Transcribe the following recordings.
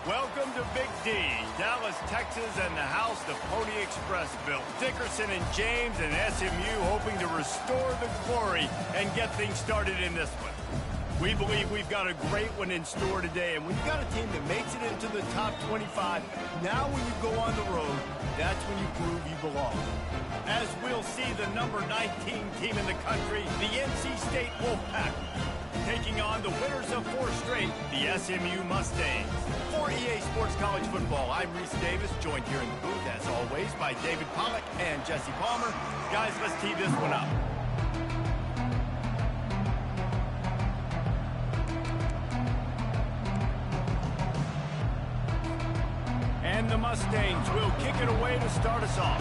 Welcome to Big D, Dallas, Texas, and the house the Pony Express built. Dickerson and James and SMU hoping to restore the glory and get things started in this one. We believe we've got a great one in store today, and when you've got a team that makes it into the top 25, now when you go on the road, that's when you prove you belong. As we'll see the number 19 team in the country, the NC State Wolfpack, taking on the winners of 4 straight, the SMU Mustangs. For EA Sports College Football, I'm Reese Davis, joined here in the booth, as always, by David Pollack and Jesse Palmer. Guys, let's tee this one up. And the Mustangs will kick it away to start us off.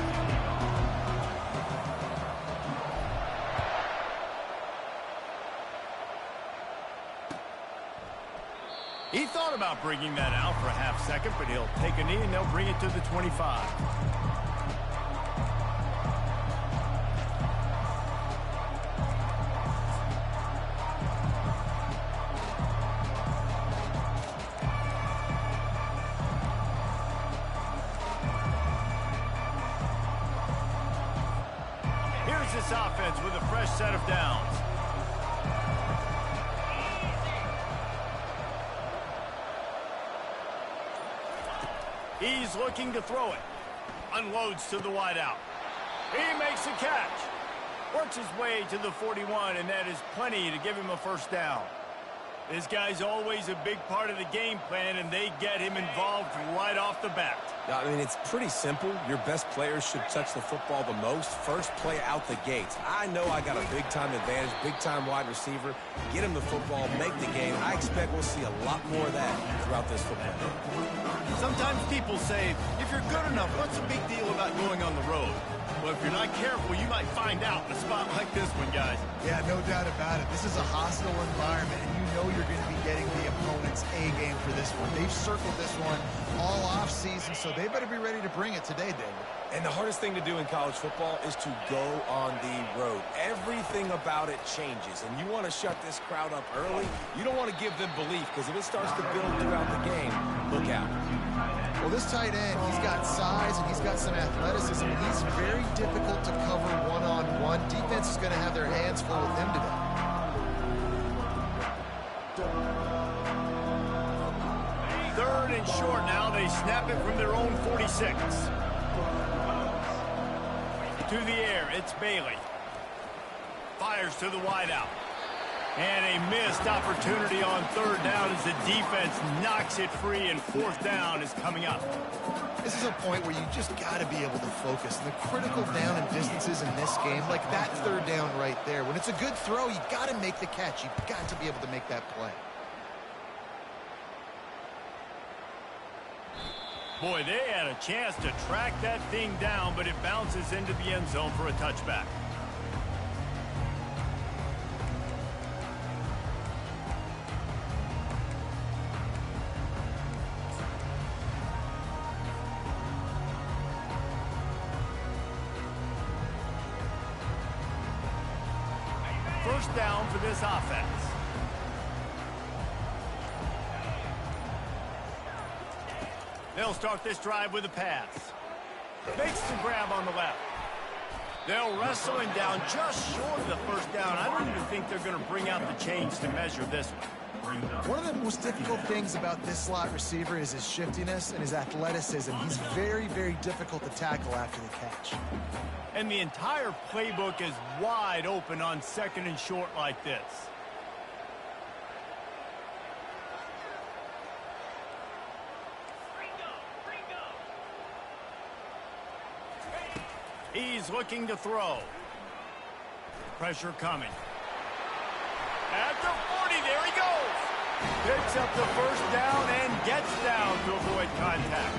He thought about bringing that out for a half second, but he'll take a knee and they'll bring it to the 25. Here's this offense with a fresh set of downs. He's looking to throw it. Unloads to the wideout. He makes a catch. Works his way to the 41, and that is plenty to give him a first down. This guy's always a big part of the game plan, and they get him involved right off the bat. I mean, it's pretty simple. Your best players should touch the football the most. First play out the gates. I know I got a big-time advantage, big-time wide receiver. Get him the football, make the game. I expect we'll see a lot more of that throughout this football game. Sometimes people say, if you're good enough, what's the big deal about going on the road? Well, if you're not careful, you might find out in a spot like this one, guys. Yeah, no doubt about it. This is a hostile environment, and you know you're going to be getting the opponent's A game for this one. They've circled this one all off season, so they better be ready to bring it today, David. And the hardest thing to do in college football is to go on the road. Everything about it changes, and you want to shut this crowd up early. You don't want to give them belief, because if it starts to build throughout the game, look out. Well, this tight end, he's got size and he's got some athleticism, and he's very difficult to cover one-on-one. Defense is going to have their hands full with him today. Third and short now. They snap it from their own 46. To the air, it's Bailey. Fires to the wideout. And a missed opportunity on third down as the defense knocks it free, and fourth down is coming up. This is a point where you just got to be able to focus. And the critical down and distances in this game, like that third down right there. When it's a good throw, you got to make the catch. You've got to be able to make that play. Boy, they had a chance to track that thing down, but it bounces into the end zone for a touchback. First down for this offense. They'll start this drive with a pass. Makes the grab on the left. They'll wrestle him down just short of the first down. I don't even think they're going to bring out the chains to measure this one. One of the most difficult things about this slot receiver is his shiftiness and his athleticism. He's very, very difficult to tackle after the catch. And the entire playbook is wide open on second and short like this. He's looking to throw. Pressure coming. At the 40, there he goes. Picks up the first down and gets down to avoid contact.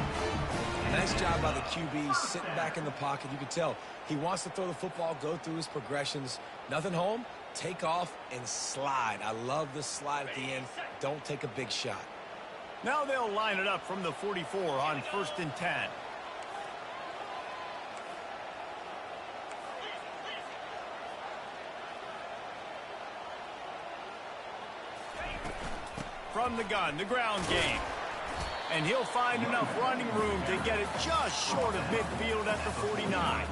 Nice job by the QB, sitting back in the pocket. You can tell he wants to throw the football, go through his progressions. Nothing home, take off and slide. I love the slide at the end. Don't take a big shot. Now they'll line it up from the 44 on 1st and 10. From the gun, the ground game. And he'll find enough running room to get it just short of midfield at the 49.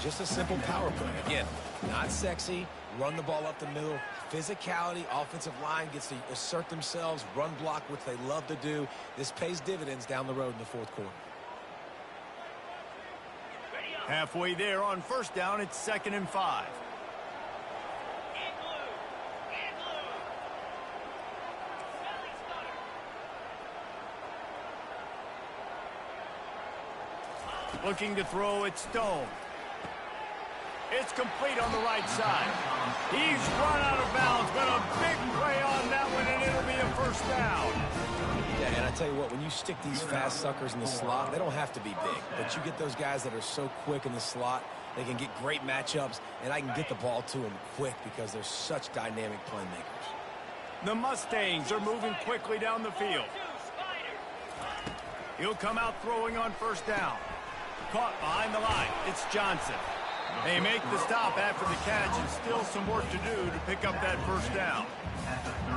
Just a simple power play. Again, not sexy, run the ball up the middle. Physicality, offensive line gets to assert themselves, run block, which they love to do. This pays dividends down the road in the fourth quarter. Halfway there on first down, it's 2nd and 5. Looking to throw it, Stone. It's complete on the right side. He's run out of bounds, but a big play on that one, and it'll be a first down. Yeah, and I tell you what, when you stick these fast suckers in the slot, they don't have to be big. But you get those guys that are so quick in the slot, they can get great matchups, and I can get the ball to them quick because they're such dynamic playmakers. The Mustangs are moving quickly down the field. He'll come out throwing on first down. Caught behind the line. It's Johnson. They make the stop after the catch, and still some work to do to pick up that first down.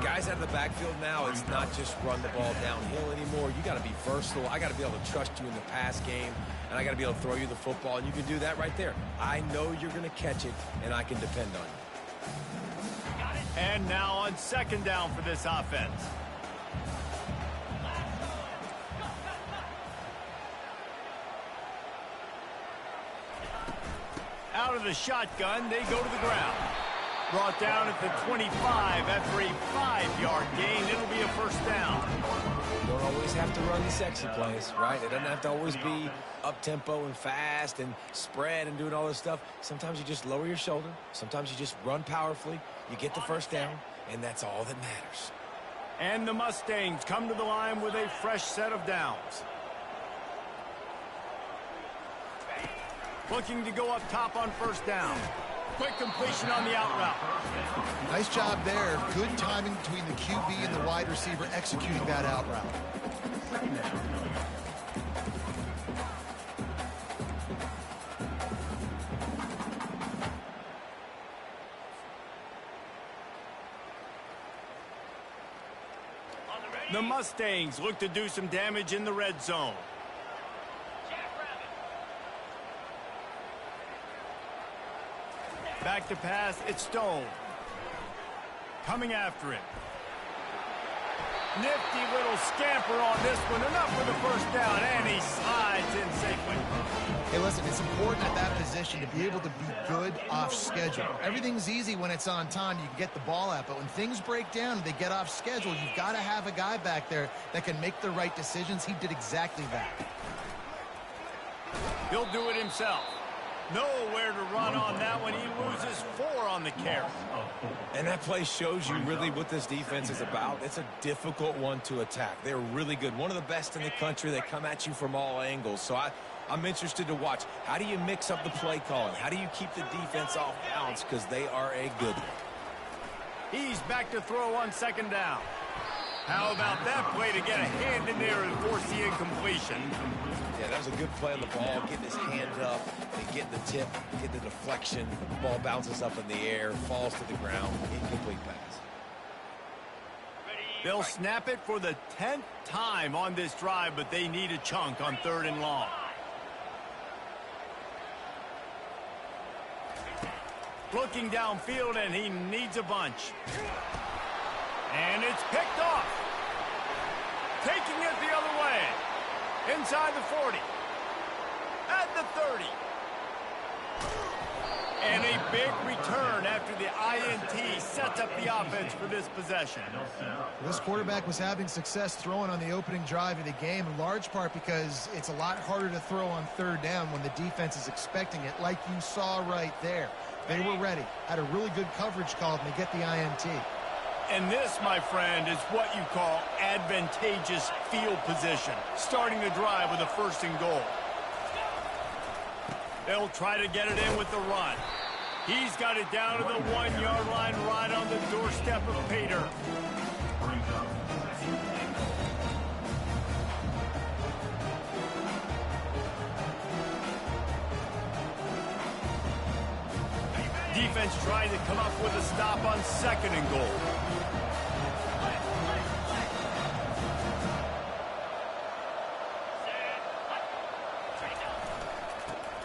Guys out of the backfield now, it's not just run the ball downhill anymore. You got to be versatile. I got to be able to trust you in the pass game, and I got to be able to throw you the football, and you can do that right there. I know you're going to catch it, and I can depend on you. And now on 2nd down for this offense. Out of the shotgun, they go to the ground. Brought down at the 25 after a 5-yard gain. It'll be a first down. You don't always have to run the sexy plays, right? It doesn't have to always be up-tempo and fast and spread and doing all this stuff. Sometimes you just lower your shoulder. Sometimes you just run powerfully. You get the first down, and that's all that matters. And the Mustangs come to the line with a fresh set of downs. Looking to go up top on first down. Quick completion on the out route. Nice job there. Good timing between the QB and the wide receiver executing that out route. The Mustangs look to do some damage in the red zone. Back to pass, it's Stone. Coming after him. Nifty little scamper on this one. Enough for the first down, and he slides in safely. Hey, listen, it's important at that position to be able to be good off schedule. Everything's easy when it's on time. You can get the ball out, but when things break down and they get off schedule, you've got to have a guy back there that can make the right decisions. He did exactly that. He'll do it himself. Nowhere to run on that one. He loses 4 on the carry. And that play shows you really what this defense is about. It's a difficult one to attack. They're really good. One of the best in the country. They come at you from all angles. So I'm interested to watch. How do you mix up the play calling? How do you keep the defense off balance? Because they are a good one. He's back to throw on 2nd down. How about that play to get a hand in there and force the incompletion? Yeah, that was a good play on the ball, getting his hand up and getting the tip, getting the deflection. Ball bounces up in the air, falls to the ground, incomplete pass. They'll snap it for the 10th time on this drive, but they need a chunk on 3rd and long. Looking downfield, and he needs a bunch. And it's picked off. Taking it the other way. Inside the 40. At the 30. And a big return after the INT sets up the offense for this possession. This quarterback was having success throwing on the opening drive of the game, in large part because it's a lot harder to throw on 3rd down when the defense is expecting it, like you saw right there. They were ready. Had a really good coverage call, and they get the INT. And this, my friend, is what you call advantageous field position. Starting the drive with a 1st and goal. They'll try to get it in with the run. He's got it down to the 1-yard line right on the doorstep of Pater. Defense trying to come up with a stop on 2nd and goal.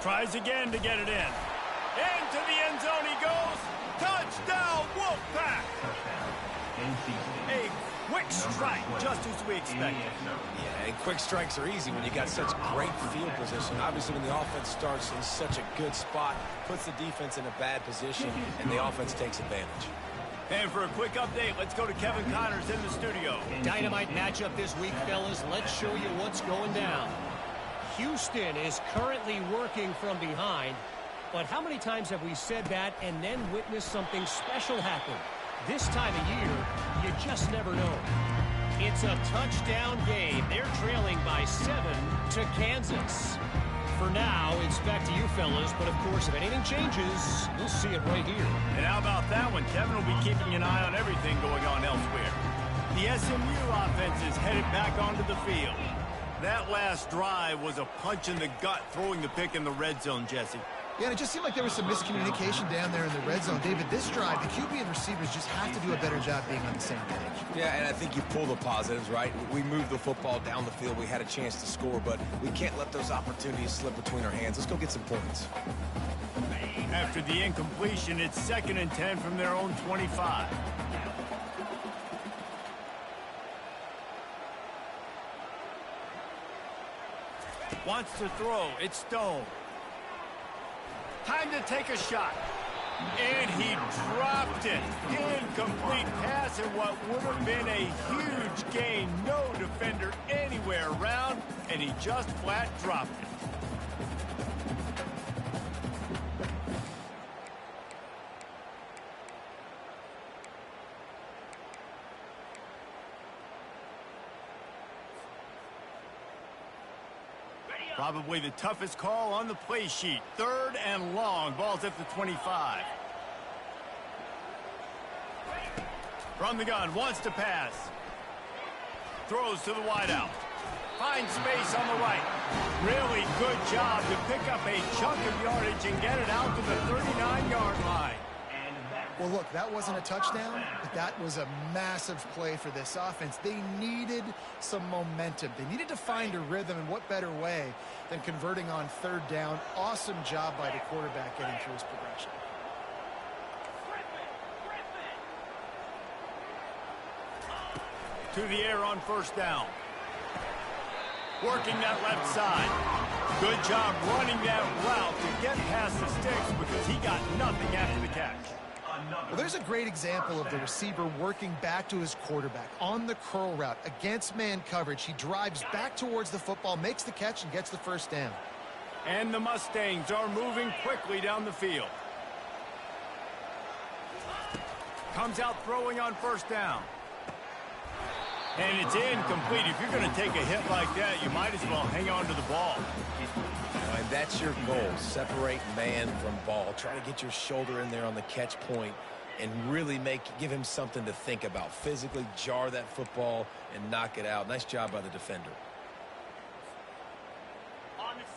Tries again to get it in. Into the end zone he goes. Touchdown, Wolfpack! A quick strike, just as we expected. Yeah, and quick strikes are easy when you got such great field position. Obviously, when the offense starts in such a good spot, puts the defense in a bad position, and the offense takes advantage. And for a quick update, let's go to Kevin Connors in the studio. Dynamite matchup this week, fellas. Let's show you what's going down. Houston is currently working from behind, but how many times have we said that and then witnessed something special happen? This time of year, you just never know. It's a touchdown game. They're trailing by 7 to Kansas. For now, it's back to you fellas, but of course, if anything changes, we'll see it right here. And how about that one? Kevin will be keeping an eye on everything going on elsewhere. The SMU offense is headed back onto the field. That last drive was a punch in the gut, throwing the pick in the red zone, Jesse. Yeah, and it just seemed like there was some miscommunication down there in the red zone. David, this drive, the QB and receivers just have to do a better job being on the same page. Yeah, and I think you pull the positives, right? We moved the football down the field. We had a chance to score, but we can't let those opportunities slip between our hands. Let's go get some points. After the incompletion, it's 2nd and 10 from their own 25. Wants to throw. It's Stone. Time to take a shot. And he dropped it. Incomplete pass in what would have been a huge gain. No defender anywhere around, and he just flat dropped it. Probably the toughest call on the play sheet. 3rd and long. Ball's at the 25. From the gun. Wants to pass. Throws to the wideout. Finds space on the right. Really good job to pick up a chunk of yardage and get it out to the 39-yard line. Well, look, that wasn't a touchdown, but that was a massive play for this offense. They needed some momentum. They needed to find a rhythm, and what better way than converting on 3rd down. Awesome job by the quarterback getting through his progression. To the air on 1st down. Working that left side. Good job running that route to get past the sticks because he got nothing after the catch. Well, there's a great example of the receiver working back to his quarterback on the curl route against man coverage. He drives back towards the football, makes the catch, and gets the 1st down. And the Mustangs are moving quickly down the field. Comes out throwing on 1st down. And it's incomplete. If you're going to take a hit like that, you might as well hang on to the ball. And that's your goal. Separate man from ball. Try to get your shoulder in there on the catch point and really give him something to think about. Physically jar that football and knock it out. Nice job by the defender.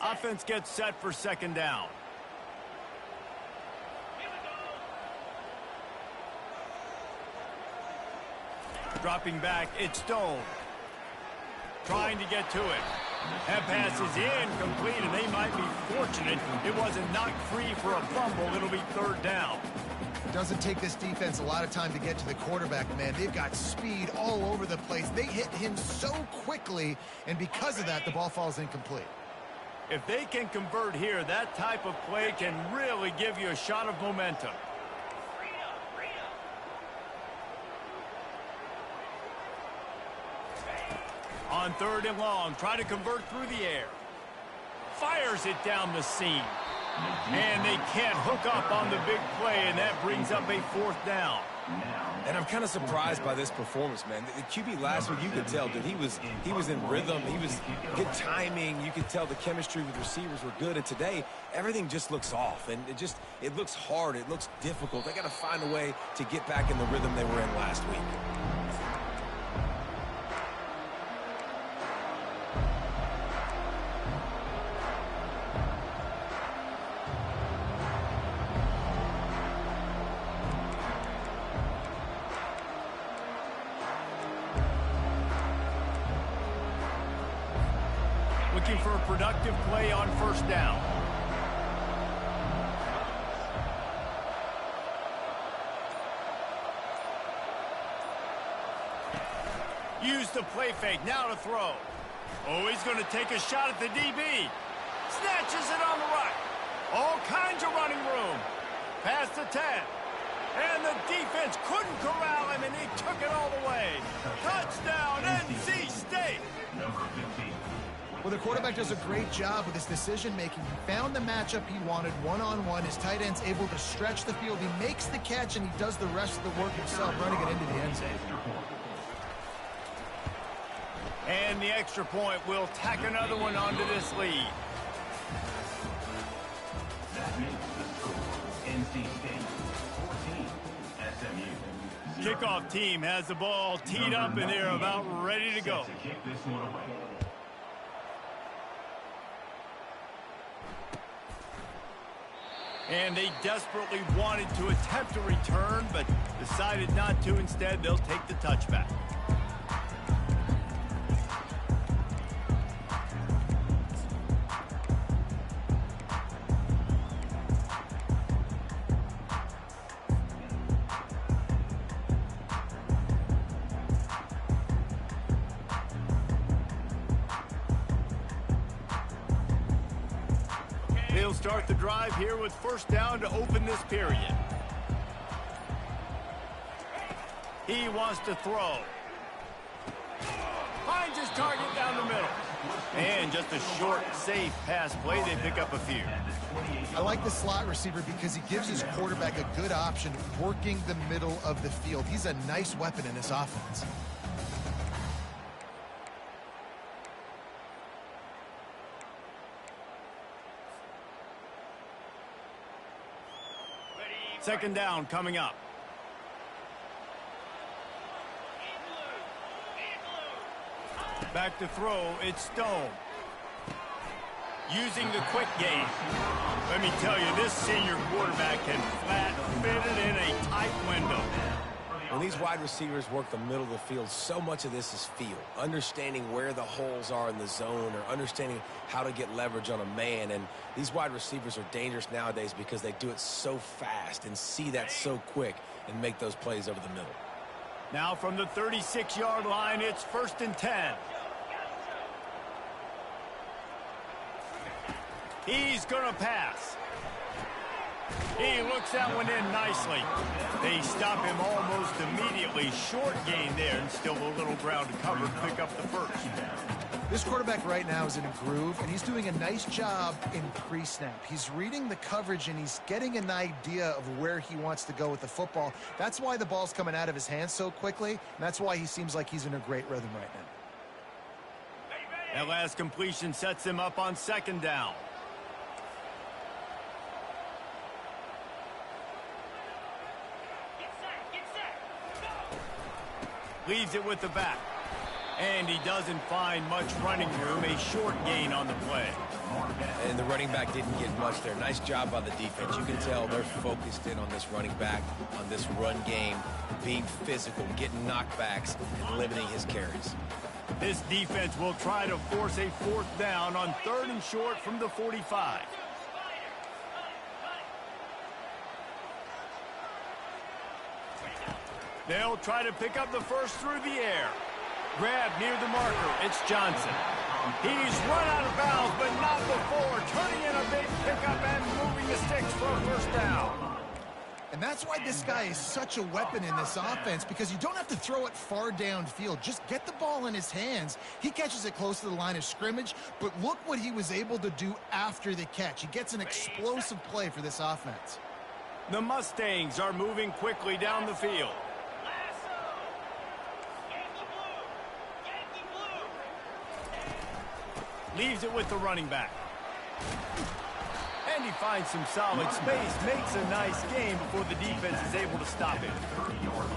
Offense gets set for 2nd down. Dropping back, it's Stone. Trying to get to it. That pass is incomplete, and they might be fortunate it wasn't knocked free for a fumble. It'll be 3rd down. It doesn't take this defense a lot of time to get to the quarterback, man. They've got speed all over the place. They hit him so quickly, and because of that, the ball falls incomplete. If they can convert here, that type of play can really give you a shot of momentum. On 3rd and long, try to convert through the air. Fires it down the seam. And they can't hook up on the big play, and that brings up a 4th down. And I'm kind of surprised by this performance, man. The QB last week, you could tell, dude, he was in rhythm. He was good timing. You could tell the chemistry with receivers were good. And today, everything just looks off. And it looks hard. It looks difficult. They got to find a way to get back in the rhythm they were in last week. Looking for a productive play on 1st down. Use the play fake, now to throw. Oh, he's going to take a shot at the DB. Snatches it on the right. All kinds of running room. Past the 10. And the defense couldn't corral him, and he took it all the way. Touchdown, NC State. Well, the quarterback does a great job with his decision-making. He found the matchup he wanted one-on-one. His tight end's able to stretch the field. He makes the catch, and he does the rest of the work himself, running it into the end zone. And the extra point will tack another one onto this lead. That makes the score NC State 14, SMU 0. Kickoff team has the ball teed up, and they're about ready to go. Kick this one away. And they desperately wanted to attempt a return, but decided not to. Instead, they'll take the touchback. They'll start the drive here with first down to open this period. He wants to throw. Finds his target down the middle. And just a short, safe pass play. They pick up a few. I like the slot receiver because he gives his quarterback a good option working the middle of the field. He's a nice weapon in this offense. Second down coming up. Back to throw, it's Stone. Using the quick game. Let me tell you, this senior quarterback can flat fit it in a tight window. When these wide receivers work the middle of the field, so much of this is feel. Understanding where the holes are in the zone or understanding how to get leverage on a man. And these wide receivers are dangerous nowadays because they do it so fast and see that so quick and make those plays over the middle. Now from the 36-yard line, it's 1st and 10. He's going to pass. He looks that one in nicely. They stop him almost immediately. Short gain there, and still a little ground to cover to pick up the first. This quarterback right now is in a groove, and he's doing a nice job in pre-snap. He's reading the coverage, and he's getting an idea of where he wants to go with the football. That's why the ball's coming out of his hands so quickly, and that's why he seems like he's in a great rhythm right now. That last completion sets him up on second down. Leaves it with the back. And he doesn't find much running room. A short gain on the play. And the running back didn't get much there. Nice job by the defense. You can tell they're focused in on this running back, on this run game, being physical, getting knockbacks, and limiting his carries. This defense will try to force a fourth down on 3rd and short from the 45. They'll try to pick up the first through the air. Grab near the marker. It's Johnson. He's run out of bounds, but not before. Turning in a big pickup and moving the sticks for a first down. And that's why this guy is such a weapon in this offense, because you don't have to throw it far downfield. Just get the ball in his hands. He catches it close to the line of scrimmage, but look what he was able to do after the catch. He gets an explosive play for this offense. The Mustangs are moving quickly down the field. Leaves it with the running back. And he finds some solid space, makes a nice gain before the defense is able to stop him.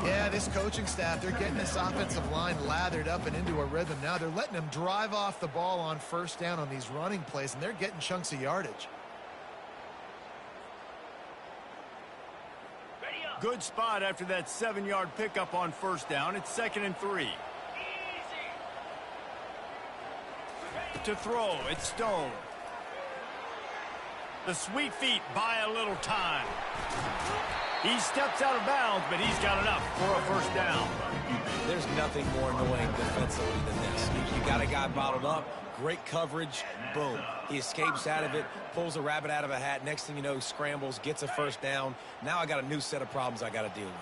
Yeah, this coaching staff, they're getting this offensive line lathered up and into a rhythm now. They're letting them drive off the ball on first down on these running plays, and they're getting chunks of yardage. Good spot after that 7-yard pickup on first down. It's 2nd and 3. To throw, it's Stone. The sweet feet buy a little time. He steps out of bounds, but he's got enough for a first down. There's nothing more annoying defensively than this. You got a guy bottled up, great coverage, boom. He escapes out of it, pulls a rabbit out of a hat. Next thing you know, scrambles, gets a first down. Now I got a new set of problems I got to deal with.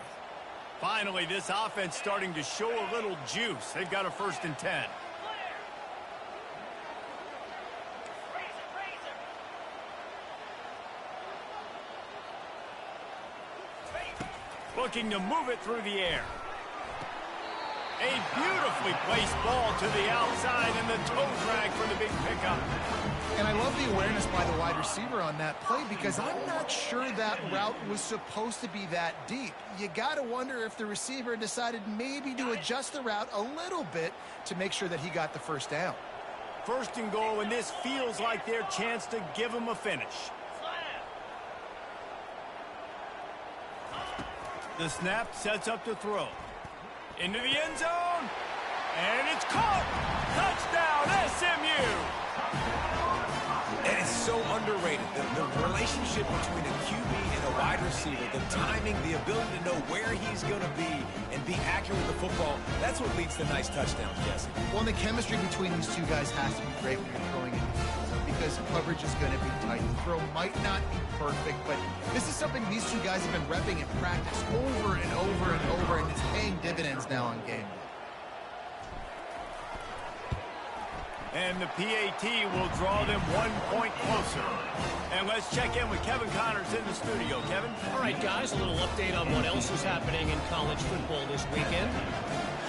Finally, this offense starting to show a little juice. They've got a 1st and 10. Looking to move it through the air. A beautifully placed ball to the outside, and the toe drag for the big pickup. And I love the awareness by the wide receiver on that play because I'm not sure that route was supposed to be that deep. You got to wonder if the receiver decided maybe to adjust the route a little bit to make sure that he got the first down. 1st and goal, and this feels like their chance to give him a finish. The snap sets up to throw. Into the end zone. And it's caught. Touchdown, SMU. And it's so underrated. The relationship between a QB and a wide receiver, the timing, the ability to know where he's going to be and be accurate with the football, that's what leads to nice touchdowns, Jesse. Well, the chemistry between these two guys has to be great when you're throwing it because coverage is going to be tight. The throw might not be perfect, but this is something these two guys have been repping in practice over and over and over, and it's paying dividends now on game day. And the PAT will draw them 1 point closer. And let's check in with Kevin Connors in the studio. Kevin? All right, guys, a little update on what else is happening in college football this weekend.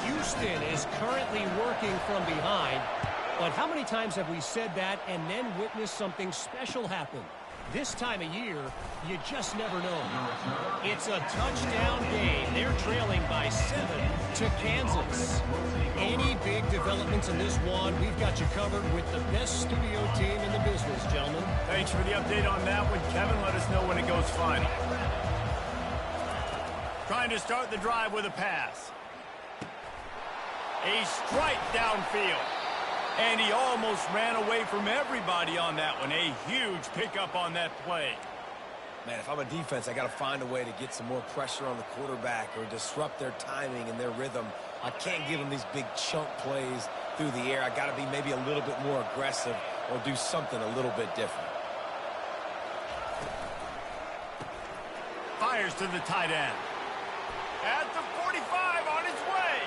Houston is currently working from behind. But how many times have we said that and then witnessed something special happen? This time of year, you just never know. It's a touchdown game. They're trailing by 7 to Kansas. Any big developments in this one, we've got you covered with the best studio team in the business, gentlemen. Thanks for the update on that one, Kevin. Let us know when it goes final. Trying to start the drive with a pass. A strike downfield. And he almost ran away from everybody on that one. A huge pickup on that play. Man, if I'm a defense, I got to find a way to get some more pressure on the quarterback or disrupt their timing and their rhythm. I can't give them these big chunk plays through the air. I got to be maybe a little bit more aggressive or do something a little bit different. Fires to the tight end. At the 45 on its way.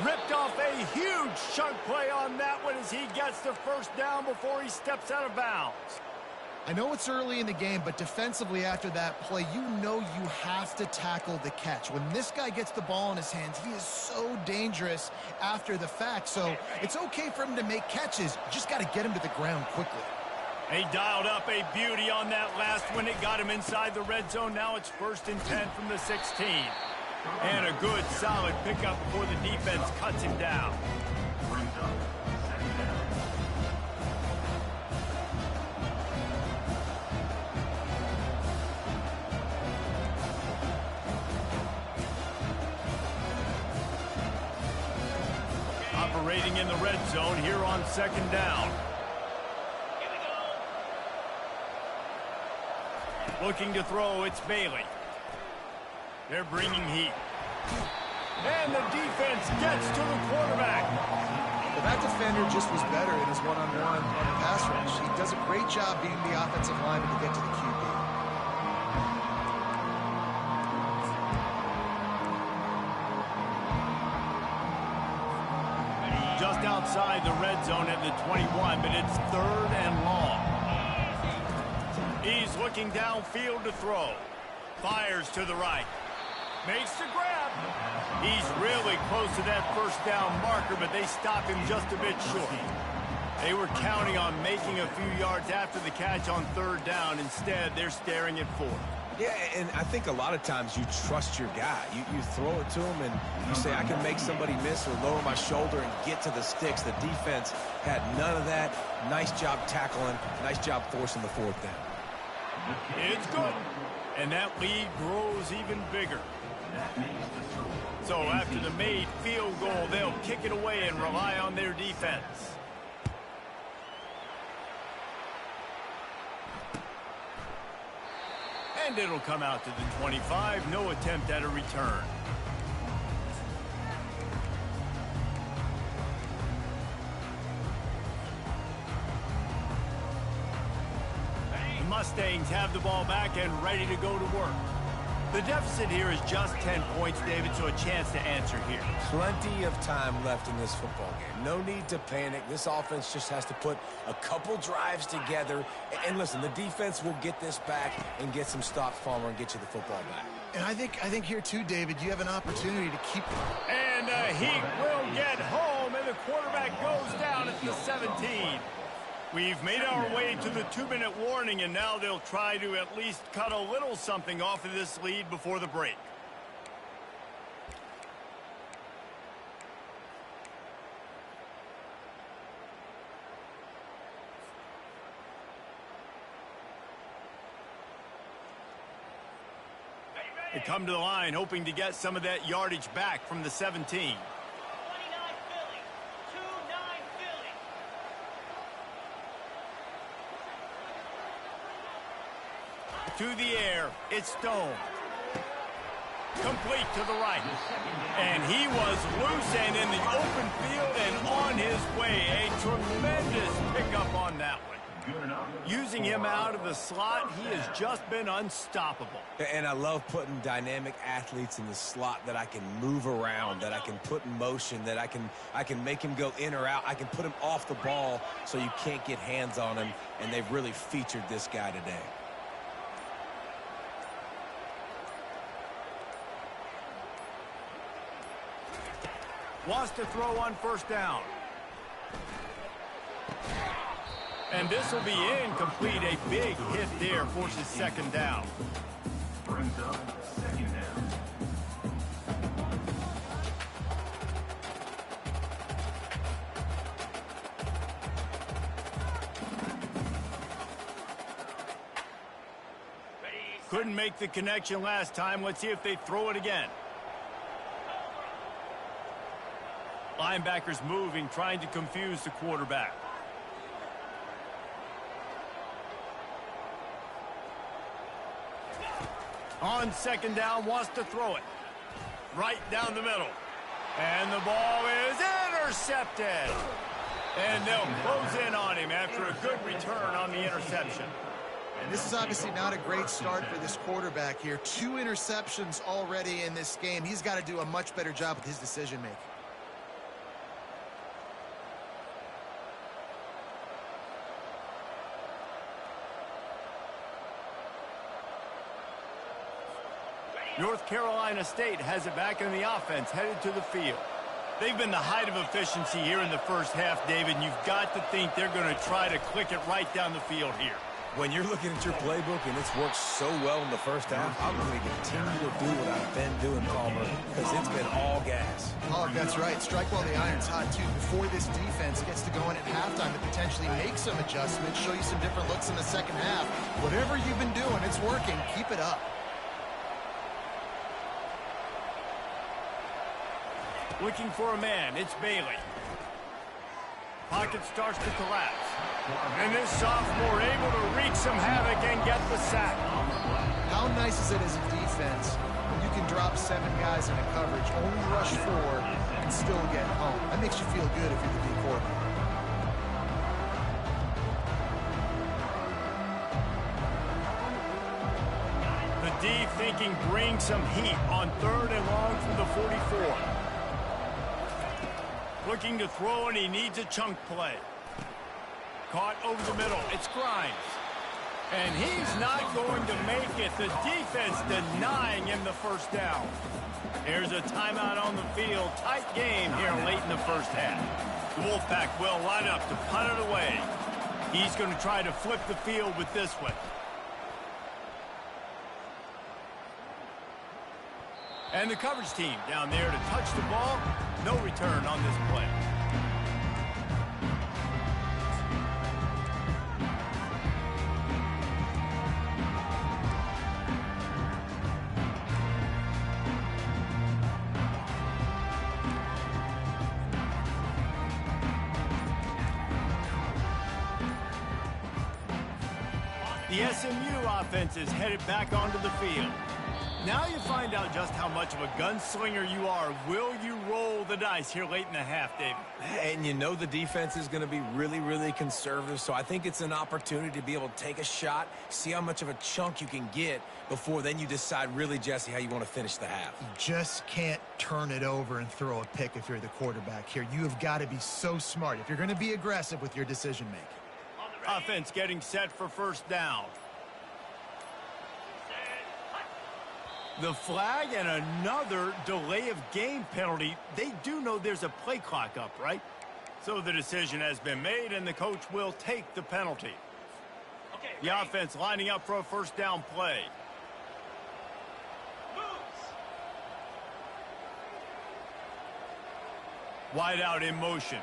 Ripped off a huge chunk play on that one as he gets the first down before he steps out of bounds. I know it's early in the game, but defensively after that play, you know you have to tackle the catch. When this guy gets the ball in his hands, he is so dangerous after the fact. So it's okay for him to make catches. You just got to get him to the ground quickly. He dialed up a beauty on that last one. It got him inside the red zone. Now it's 1st and 10 from the 16. And a good, solid pickup before the defense cuts him down. Operating in the red zone here on 2nd down. Looking to throw, it's Bailey. They're bringing heat. And the defense gets to the quarterback. Well, that defender just was better in his one-on-one on the pass rush. He does a great job being the offensive lineman to get to the QB. Just outside the red zone at the 21, but it's 3rd and long. He's looking downfield to throw. Fires to the right. Makes the grab. He's really close to that first down marker, but they stop him just a bit short. They were counting on making a few yards after the catch on 3rd down. Instead, they're staring at 4th. Yeah, and I think a lot of times you trust your guy. You throw it to him, and you say, I can make somebody miss or lower my shoulder and get to the sticks. The defense had none of that. Nice job tackling. Nice job forcing the 4th down. It's good. And that lead grows even bigger. So after the made field goal, they'll kick it away and rely on their defense. And it'll come out to the 25. No attempt at a return. The Mustangs have the ball back and ready to go to work. The deficit here is just 10 points, David, so a chance to answer here. Plenty of time left in this football game. No need to panic. This offense just has to put a couple drives together. And listen, the defense will get this back and get some stops, Palmer, and get you the football back. And I think here too, David, you have an opportunity to keep... And he will get home, and the quarterback goes down at the 17. We've made our way to the 2-minute warning, and now they'll try to at least cut a little something off of this lead before the break. They come to the line hoping to get some of that yardage back from the 17. To the air, it's Stone. Complete to the right. And he was loose and in the open field and on his way. A tremendous pickup on that one. Using him out of the slot, he has just been unstoppable. And I love putting dynamic athletes in the slot that I can move around, that I can put in motion, that I can make him go in or out. I can put him off the ball so you can't get hands on him, and they've really featured this guy today. Wants to throw on first down. And this will be incomplete. A big hit there forces second down. Brings up second down. Couldn't make the connection last time. Let's see if they throw it again. Linebackers moving, trying to confuse the quarterback. On second down, wants to throw it. Right down the middle. And the ball is intercepted. And they'll close in on him after a good return on the interception. And this is obviously not a great start for this quarterback here. 2 interceptions already in this game. He's got to do a much better job with his decision-making. North Carolina State has it back in the offense, headed to the field. They've been the height of efficiency here in the first half, David, and you've got to think they're going to try to click it right down the field here. When you're looking at your playbook and it's worked so well in the first half, I'm going to continue to do what I've been doing, Palmer, because it's been all gas. Oh, that's right. Strike while the iron's hot, too. Before this defense gets to go in at halftime to potentially make some adjustments, show you some different looks in the second half. Whatever you've been doing, it's working. Keep it up. Looking for a man, it's Bailey. Pocket starts to collapse. And this sophomore able to wreak some havoc and get the sack. How nice is it as a defense when you can drop 7 guys into coverage, only rush 4, and still get home? That makes you feel good if you're the D quarterback. The D thinking bring some heat on 3rd and long from the 44. Looking to throw, and he needs a chunk play. Caught over the middle. It's Grimes. And he's not going to make it. The defense denying him the first down. Here's a timeout on the field. Tight game here late in the first half. The Wolfpack will line up to punt it away. He's going to try to flip the field with this one. And the coverage team down there to touch the ball. No return on this play. The The SMU offense is headed back onto the field. Now you find out just how much of a gunslinger you are. Will you roll the dice here late in the half, David? And you know the defense is going to be really, really conservative, so I think it's an opportunity to be able to take a shot, see how much of a chunk you can get before then you decide really, Jesse, how you want to finish the half. You just can't turn it over and throw a pick if you're the quarterback here. You have got to be so smart if you're going to be aggressive with your decision-making. Offense getting set for first down. The flag and another delay of game penalty. They do know there's a play clock up, right? So the decision has been made, and the coach will take the penalty. The offense lining up for a first down play. Wide out in motion.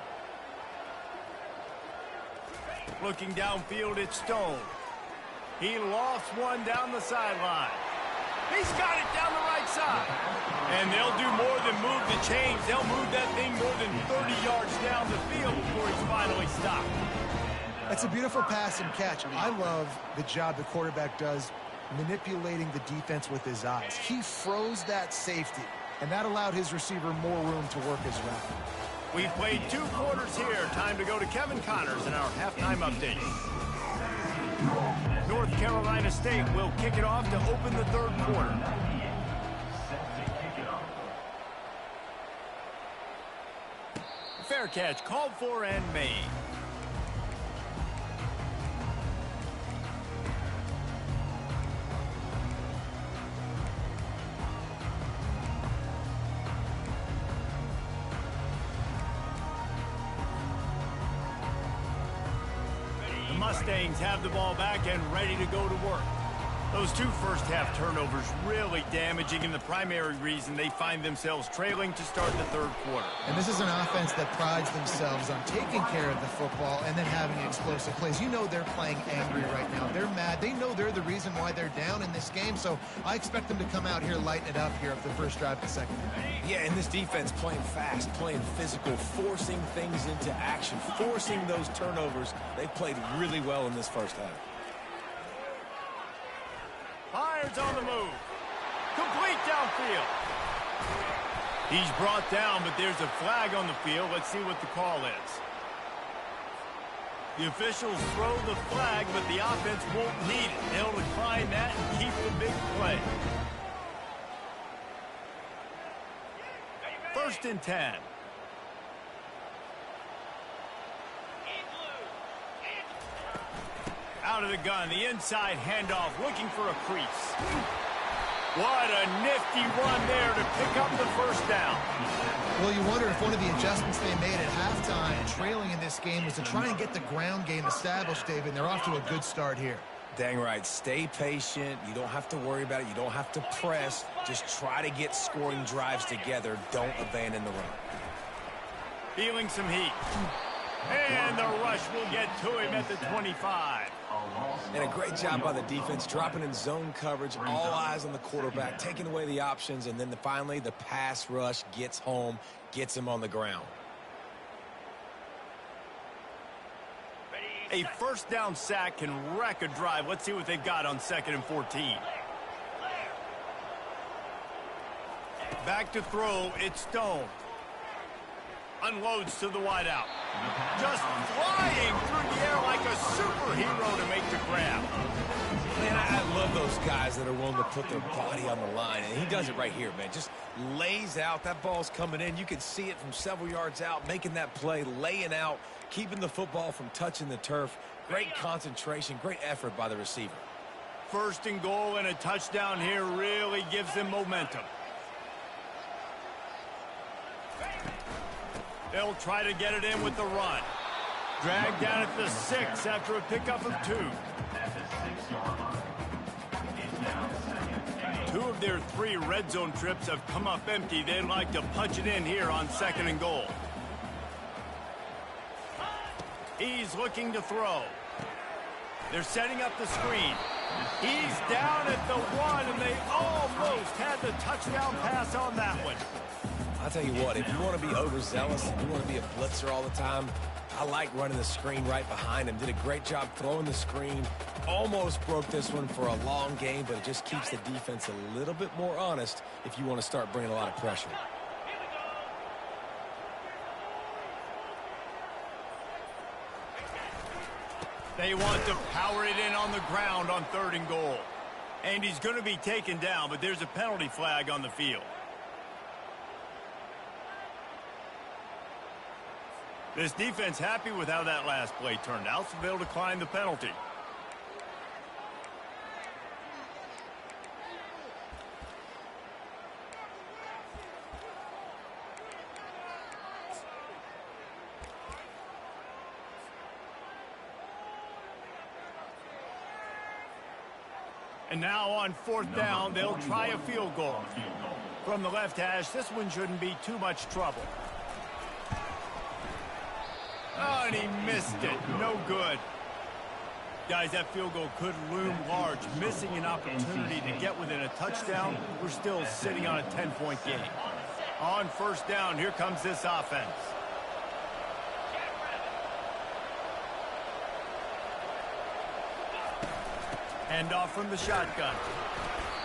Looking downfield, it's Stone. He lost one down the sideline. He's got it down the right side. And they'll do more than move the chains. They'll move that thing more than 30 yards down the field before he's finally stopped. It's a beautiful pass and catch. I love the job the quarterback does manipulating the defense with his eyes. He froze that safety, and that allowed his receiver more room to work his route. We've played 2 quarters here. Time to go to Kevin Connors in our halftime update. North Carolina State will kick it off to open the 3rd quarter. Fair catch called for and made. Mustangs have the ball back and ready to go to work. Those 2 first-half turnovers really damaging, and the primary reason they find themselves trailing to start the 3rd quarter. And this is an offense that prides themselves on taking care of the football and then having explosive plays. You know they're playing angry right now. They're mad. They know they're the reason why they're down in this game, so I expect them to come out here, lighten it up here of the first drive to second. Yeah, and this defense playing fast, playing physical, forcing things into action, forcing those turnovers. They played really well in this first half. Fires on the move. Complete downfield. He's brought down, but there's a flag on the field. Let's see what the call is. The officials throw the flag, but the offense won't need it. They'll decline that and keep the big play. 1st and 10. Out of the gun, the inside handoff, looking for a crease. What a nifty run there to pick up the first down. Well, you wonder if one of the adjustments they made at halftime, trailing in this game, was to try and get the ground game established, David, and they're off to a good start here. Dang right. Stay patient. You don't have to worry about it. You don't have to press. Just try to get scoring drives together. Don't abandon the run. Feeling some heat. And the rush will get to him at the 25. And a great job by the defense, dropping in zone coverage, all eyes on the quarterback, taking away the options, and then finally the pass rush gets home, gets him on the ground. A first down sack can wreck a drive. Let's see what they've got on 2nd and 14. Back to throw, it's Stone. Unloads to the wideout. Just flying through the air like a superhero to make the grab. Man, I love those guys that are willing to put their body on the line, and he does it right here, man. Just lays out. That ball's coming in. You can see it from several yards out, making that play, laying out, keeping the football from touching the turf. Great concentration, great effort by the receiver. 1st and goal and a touchdown here really gives them momentum. They'll try to get it in with the run. Dragged down at the 6 after a pickup of 2. 2 of their 3 red zone trips have come up empty. They'd like to punch it in here on 2nd and goal. He's looking to throw. They're setting up the screen. He's down at the 1, and they almost had the touchdown pass on that one. I'll tell you what, if you want to be overzealous, if you want to be a blitzer all the time, I like running the screen right behind him. Did a great job throwing the screen. Almost broke this one for a long game, but it just keeps the defense a little bit more honest if you want to start bringing a lot of pressure. They want to power it in on the ground on 3rd and goal. And he's going to be taken down, but there's a penalty flag on the field. This defense happy with how that last play turned out, so they'll decline the penalty. And now on 4th down, they'll try a field goal. From the left hash, this one shouldn't be too much trouble. Oh, and he missed it. No good. Guys, that field goal could loom large. Missing an opportunity to get within a touchdown. We're still sitting on a 10-point game. On 1st down, here comes this offense. Hand off from the shotgun.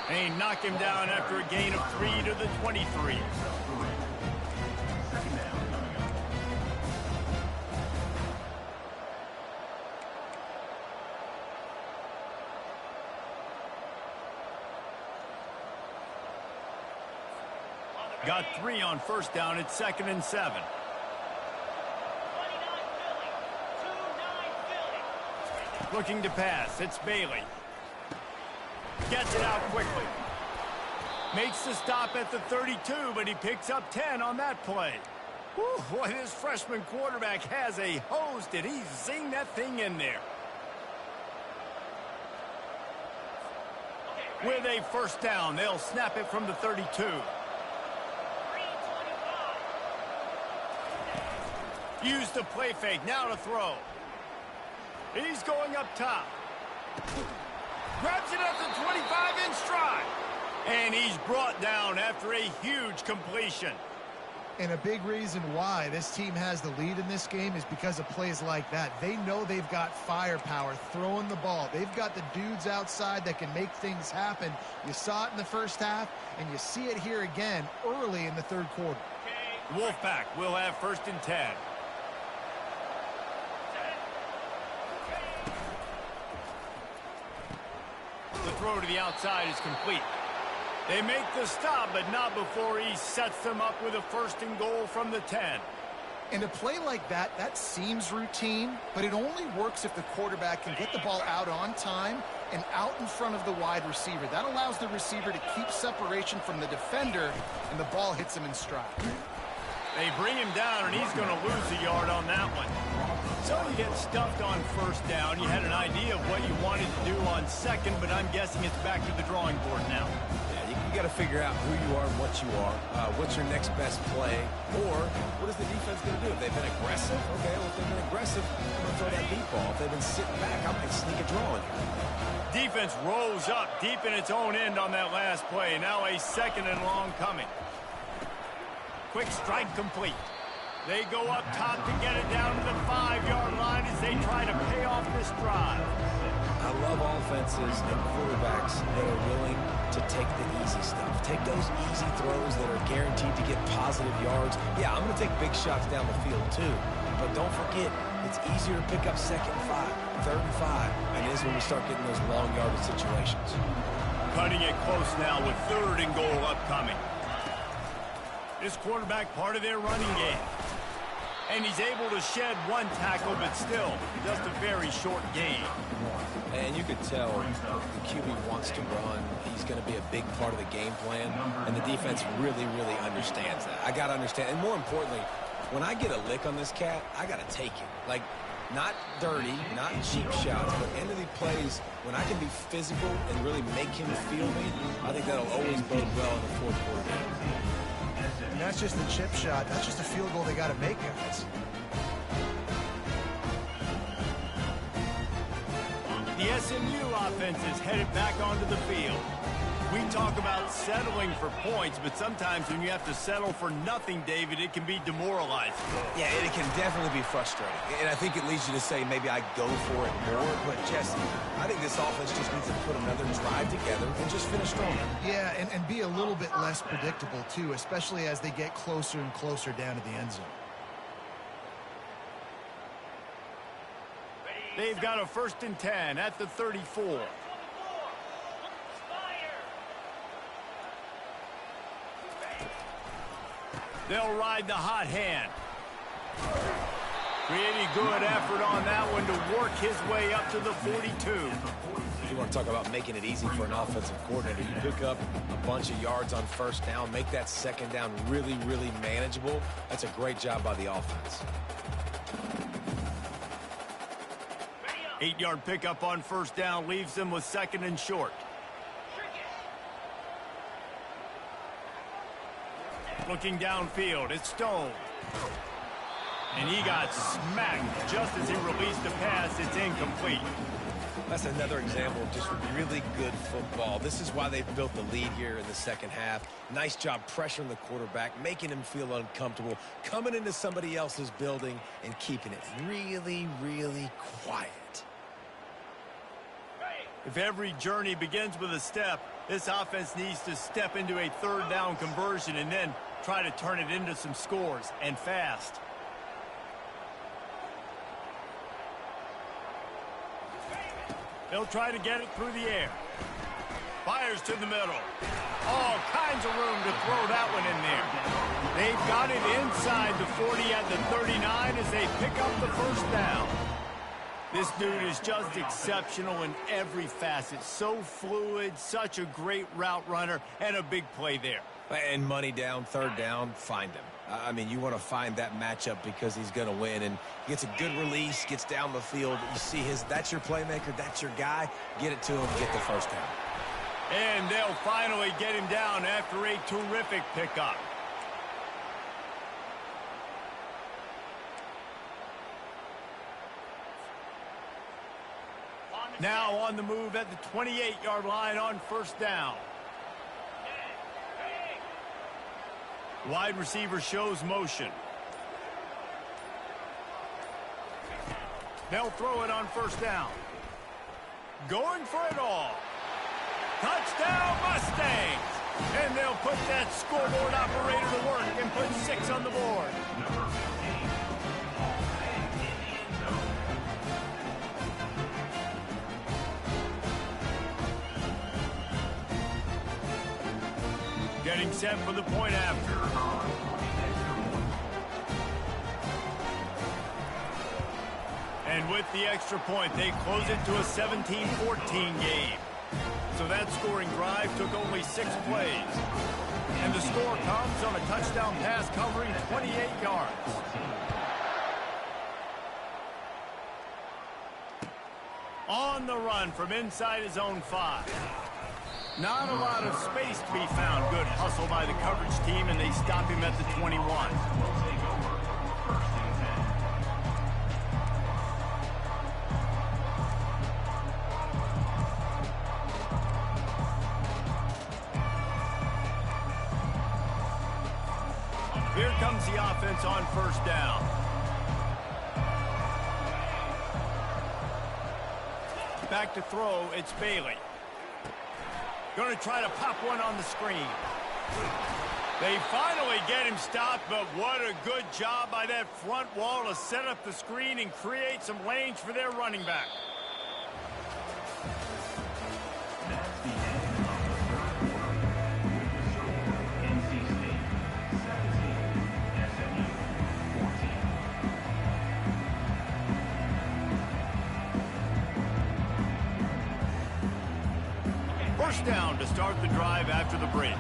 And he knocked him down after a gain of 3 to the 23. Got 3 on 1st down. It's 2nd and 7. Looking to pass. It's Bailey. Gets it out quickly. Makes the stop at the 32, but he picks up 10 on that play. Whew, boy, this freshman quarterback has a hose. Did he zing that thing in there? With a 1st down, they'll snap it from the 32. Use the play fake, now to throw. He's going up top. Grabs it at the 25 in stride. And he's brought down after a huge completion. And a big reason why this team has the lead in this game is because of plays like that. They know they've got firepower throwing the ball. They've got the dudes outside that can make things happen. You saw it in the 1st half, and you see it here again early in the 3rd quarter. Wolfpack will have 1st and 10. The throw to the outside is complete. They make the stop, but not before he sets them up with a 1st and goal from the 10. And a play like that, that seems routine, but it only works if the quarterback can get the ball out on time and out in front of the wide receiver. That allows the receiver to keep separation from the defender, and the ball hits him in stride. They bring him down, and he's going to lose a yard on that one. So you get stuffed on 1st down. You had an idea of what you wanted to do on 2nd, but I'm guessing it's back to the drawing board now. Yeah, you got to figure out who you are and what you are. What's your next best play? Or what is the defense going to do? If they've been aggressive, okay, well, if they've been aggressive, I'm going to throw that deep ball. If they've been sitting back, I might sneak a draw in here. Defense rolls up deep in its own end on that last play. Now a 2nd and long coming. Quick strike complete. They go up top to get it down to the 5-yard line as they try to pay off this drive. I love offenses and quarterbacks that are willing to take the easy stuff. Take those easy throws that are guaranteed to get positive yards. Yeah, I'm going to take big shots down the field too. But don't forget, it's easier to pick up 2nd and 5, 3rd and 5, and it is when we start getting those long yardage situations. Cutting it close now with 3rd and goal upcoming. This quarterback part of their running game. And he's able to shed 1 tackle, but still, just a very short gain. And you could tell the QB wants to run. He's going to be a big part of the game plan. And the defense really, really understands that. I got to understand. And more importantly, when I get a lick on this cat, I got to take it. Like, not dirty, not cheap shots, but end of the plays, when I can be physical and really make him feel me, I think that'll always bode well in the 4th quarter game. And that's just a chip shot. That's just a field goal they got to make, guys. The SMU offense is headed back onto the field. We talk about settling for points, but sometimes when you have to settle for nothing, David, it can be demoralizing. Yeah, it can definitely be frustrating. And I think it leads you to say maybe I go for it more. But, Jesse, I think this offense just needs to put another drive together and just finish strong. Yeah, and be a little bit less predictable, too, especially as they get closer and closer down to the end zone. They've got a 1st and 10 at the 34. They'll ride the hot hand. Pretty good effort on that one to work his way up to the 42. You want to talk about making it easy for an offensive coordinator. You pick up a bunch of yards on 1st down, make that 2nd down really, really manageable. That's a great job by the offense. 8-yard pickup on 1st down leaves them with 2nd and short. Looking downfield, it's Stone. And he got smacked just as he released the pass. It's incomplete. That's another example of just really good football. This is why they've built the lead here in the 2nd half. Nice job pressuring the quarterback, making him feel uncomfortable, coming into somebody else's building and keeping it really, really quiet. If every journey begins with a step, this offense needs to step into a 3rd down conversion and then try to turn it into some scores, and fast. They'll try to get it through the air. Fires to the middle. All kinds of room to throw that one in there. They've got it inside the 40 at the 39 as they pick up the 1st down. This dude is just exceptional in every facet. So fluid, such a great route runner, and a big play there. And money down, 3rd down, find him. I mean, you want to find that matchup because he's going to win. And gets a good release, gets down the field. You see that's your playmaker, that's your guy. Get it to him, get the 1st down. And they'll finally get him down after a terrific pickup. Now on the move at the 28-yard line on 1st down. Wide receiver shows motion. They'll throw it on 1st down. Going for it all. Touchdown Mustangs! And they'll put that scoreboard operator to work and put 6 on the board. Getting set for the point after. And with the extra point, they close it to a 17-14 game. So that scoring drive took only 6 plays. And the score comes on a touchdown pass covering 28 yards. On the run from inside his own 5. Not a lot of space to be found. Good hustle by the coverage team, and they stop him at the 21. Here comes the offense on 1st down. Back to throw, it's Bailey. Going to try to pop one on the screen. They finally get him stopped, but what a good job by that front wall to set up the screen and create some lanes for their running back. That's the end of the 3rd quarter. NC State 17, SMU 14. 1st down to start the drive after the break.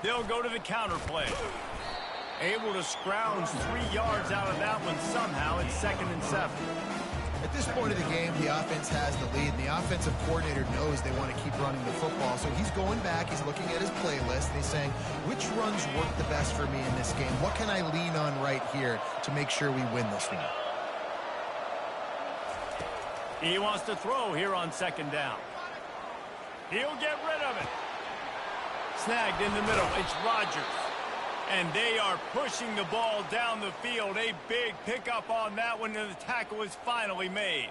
They'll go to the counter play. Able to scrounge 3 yards out of that one somehow. It's 2nd and 7. At this point of the game, the offense has the lead, and the offensive coordinator knows they want to keep running the football. So he's going back, he's looking at his playlist, and he's saying, which runs work the best for me in this game? What can I lean on right here to make sure we win this one? He wants to throw here on second down. He'll get rid of it. Snagged in the middle. It's Rodgers. And they are pushing the ball down the field. A big pickup on that one, and the tackle is finally made.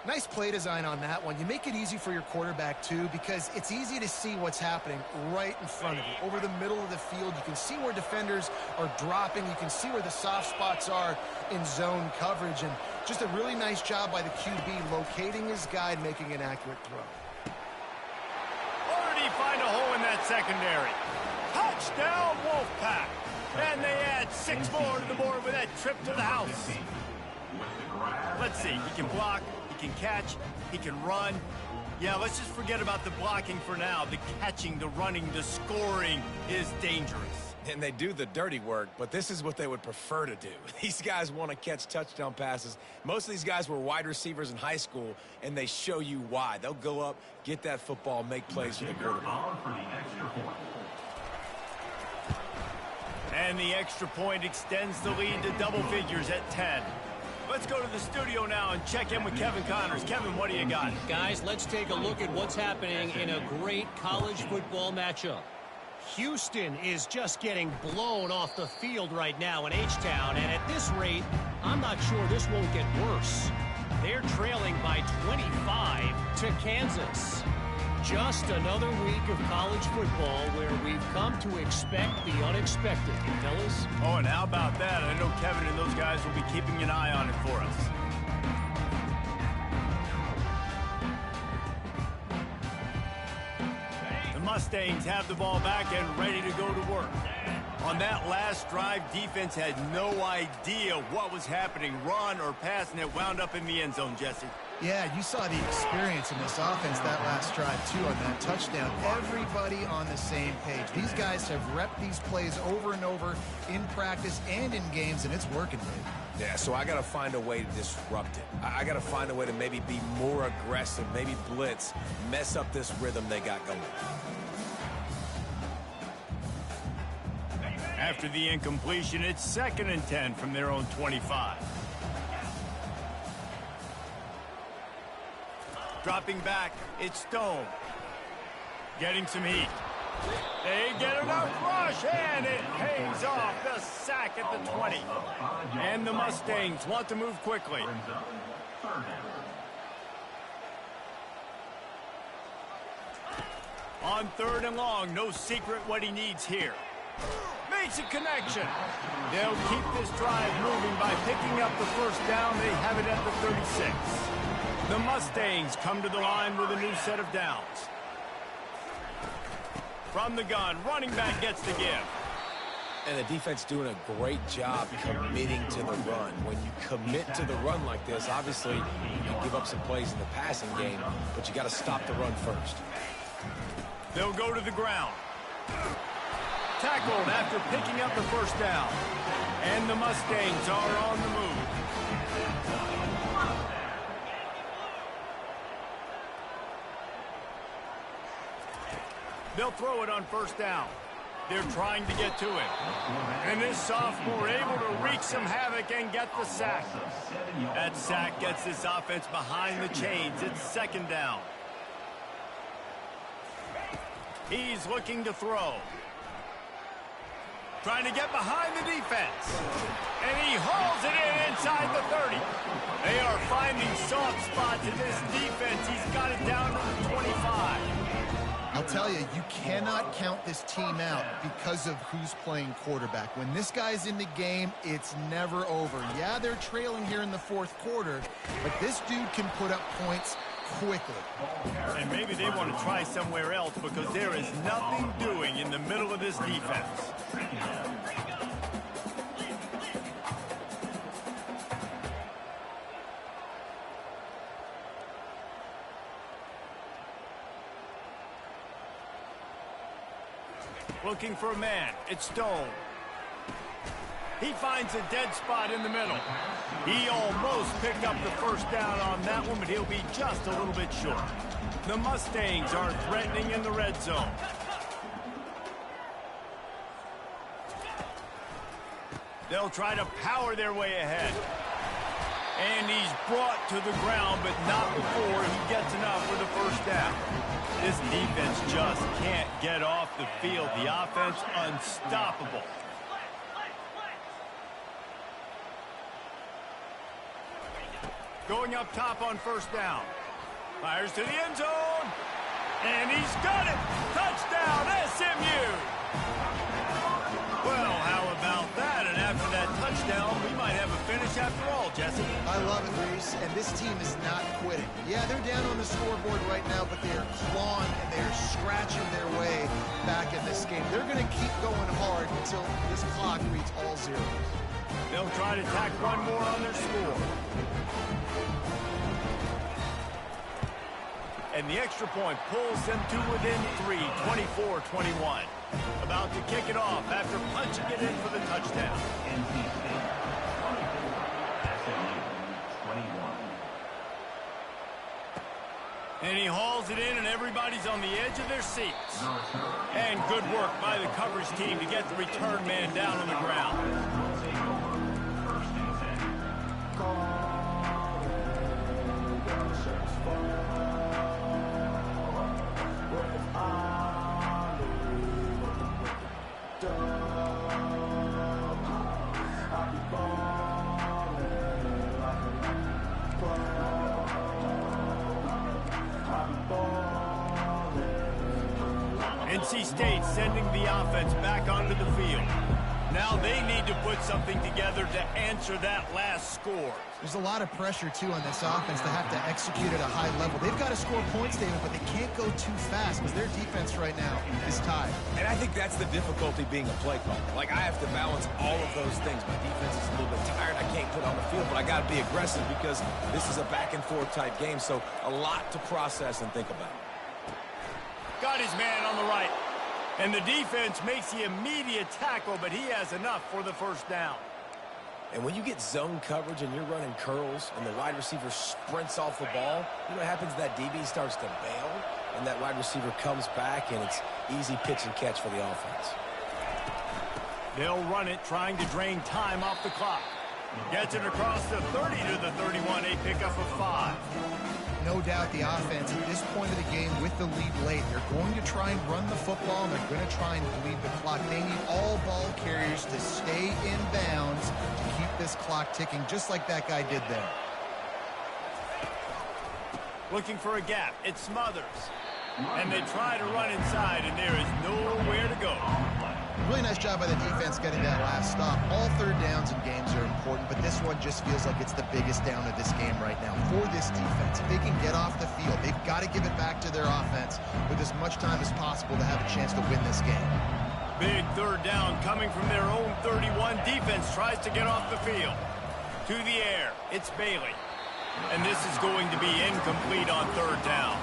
Nice play design on that one. You make it easy for your quarterback, too, because it's easy to see what's happening right in front of you. Over the middle of the field, you can see where defenders are dropping. You can see where the soft spots are in zone coverage. And just a really nice job by the QB locating his guy and making an accurate throw. Already find a hole in that secondary. Touchdown, Wolfpack. And they add 6 more to the board with that trip to the house. Let's see. He can block. He can catch, he can run. Yeah, let's just forget about the blocking for now. The catching, the running, the scoring is dangerous. And they do the dirty work, but this is what they would prefer to do. These guys want to catch touchdown passes. Most of these guys were wide receivers in high school, and they show you why. They'll go up, get that football, make plays for the quarterback. And the extra point extends the lead to double figures at 10. Let's go to the studio now and check in with Kevin Connors. Kevin, what do you got? Guys, let's take a look at what's happening in a great college football matchup. Houston is just getting blown off the field right now in H-Town, and at this rate, I'm not sure this won't get worse. They're trailing by 25 to Kansas. Just another week of college football where we've come to expect the unexpected, fellas. Oh, and how about that? I know Kevin and those guys will be keeping an eye on it for us. The Mustangs have the ball back and ready to go to work. On that last drive, defense had no idea what was happening, run or pass, and it wound up in the end zone, Jesse. Yeah, you saw the experience in this offense that last drive, too, on that touchdown. Everybody on the same page. These guys have repped these plays over and over in practice and in games, and it's working, Dave. Yeah, so I got to find a way to disrupt it. I got to find a way to maybe be more aggressive, maybe blitz, mess up this rhythm they got going. After the incompletion, it's 2nd and 10 from their own 25. Dropping back, it's Stone. Getting some heat. They get enough rush, and it pays off. The sack at the 20. And the Mustangs want to move quickly. On 3rd and long, no secret what he needs here. Makes a connection. They'll keep this drive moving by picking up the first down. They have it at the 36. The Mustangs come to the line with a new set of downs. From the gun, running back gets the give. And the defense doing a great job committing to the run. When you commit to the run like this, obviously you can give up some plays in the passing game, but you got to stop the run first. They'll go to the ground. Tackled after picking up the first down. And the Mustangs are on the move. They'll throw it on 1st down. They're trying to get to it. And this sophomore able to wreak some havoc and get the sack. That sack gets this offense behind the chains. It's 2nd down. He's looking to throw. Trying to get behind the defense. And he hauls it in inside the 30. They are finding soft spots in this defense. He's got it down to the 25. I'll tell you, you cannot count this team out because of who's playing quarterback. When this guy's in the game, it's never over. Yeah, they're trailing here in the 4th quarter, but this dude can put up points quickly. And maybe they want to try somewhere else because there is nothing doing in the middle of this defense. Looking for a man. It's Stone. He finds a dead spot in the middle. He almost picked up the first down on that one, but he'll be just a little bit short. The Mustangs are threatening in the red zone. They'll try to power their way ahead. And he's brought to the ground, but not before he gets enough for the first down. This defense just can't get off the field. The offense unstoppable. Going up top on first down. Fires to the end zone. And he's got it. Touchdown, SMU. Well, how about that? And after that touchdown, we might have a finish after all, Jesse. I love it, Reese. And this team is not quitting. Yeah, they're down on the scoreboard right now, but they are clawing and they are scratching their way back in this game. They're going to keep going hard until this clock reads all zeros. They'll try to tack one more on their score. And the extra point pulls them to within 3, 24-21. About to kick it off after punching it in for the touchdown. NC State 24, SMU 21. And he hauls it in, and everybody's on the edge of their seats. And good work by the coverage team to get the return man down on the ground. First and 10. NC State sending the offense back onto the field. Now they need to put something together to answer that last score. There's a lot of pressure, too, on this offense to have to execute at a high level. They've got to score points, David, but they can't go too fast because their defense right now is tied. And I think that's the difficulty being a play caller. Like, I have to balance all of those things. My defense is a little bit tired. I can't put on the field, but I got to be aggressive because this is a back-and-forth type game, so a lot to process and think about. Got his man on the right. And the defense makes the immediate tackle, but he has enough for the first down. And when you get zone coverage and you're running curls and the wide receiver sprints off the ball, you know what happens? That DB starts to bail, and that wide receiver comes back, and it's easy pitch and catch for the offense. They'll run it, trying to drain time off the clock. Gets it across the 30 to the 31, a pickup of 5. No doubt the offense at this point of the game with the lead late, they're going to try and run the football, and they're going to try and bleed the clock. They need all ball carriers to stay in bounds to keep this clock ticking, just like that guy did there. Looking for a gap. It Smothers. And they try to run inside, and there is nowhere to go. Really nice job by the defense getting that last stop. All third downs in games are important, but this one just feels like it's the biggest down of this game right now for this defense. If they can get off the field, they've got to give it back to their offense with as much time as possible to have a chance to win this game. Big third down coming from their own 31. Defense tries to get off the field. To the air, it's Bailey. And this is going to be incomplete on third down.